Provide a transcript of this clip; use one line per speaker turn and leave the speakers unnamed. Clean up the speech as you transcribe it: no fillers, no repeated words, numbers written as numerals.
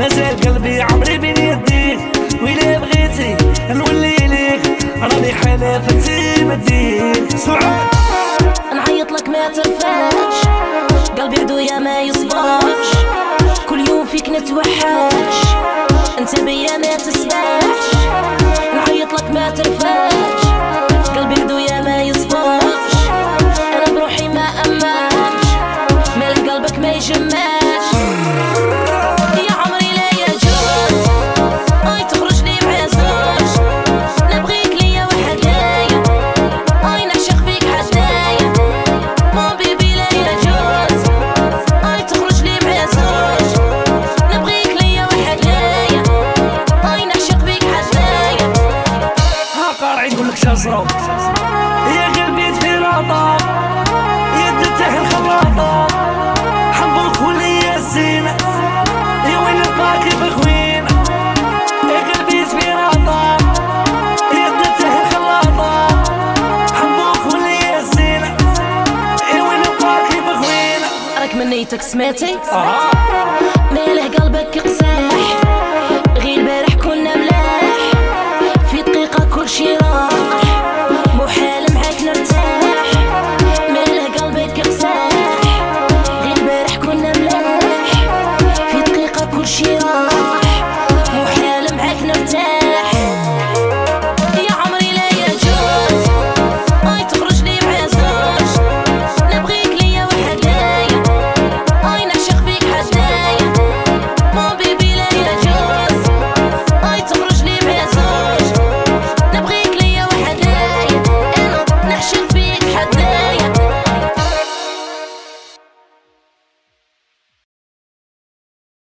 مازال قلبي عمري بين يديك، وإلا بغيتي نولي ليك راني حلف تمديك. سعاد
نعيط لك ما ترفعش، قلبي عدويا ما يصبرش، كل يوم فيك نتوحش، انت بيا ما تسمعش. نعيط لك ما ترفعش، قلبي عدويا ما يصبرش، انا بروحي ما امنش، مال قلبك ما يجمعش. يا عمري لا يجوز اي تخرج لي مع زوج، نبغيك ليا وحدايا اي نعشق فيك حدايا. مو بيبي لا يجوز اي تخرج لي مع زوج، نبغيك ليا وحدايا اي نعشق فيك حدايا.
ها قارعي نقولك شازرو يا قلبي في رضا يدته الخلاطة، حبوك وليا الزينة يا وين نلقاك بخوينة. يا قلبي في رضا يدته الخلاطة، حبوك وليا الزينة يا وين نلقاك بخوينة.
راك من نيتك سمعتي ماله قلبك قساح،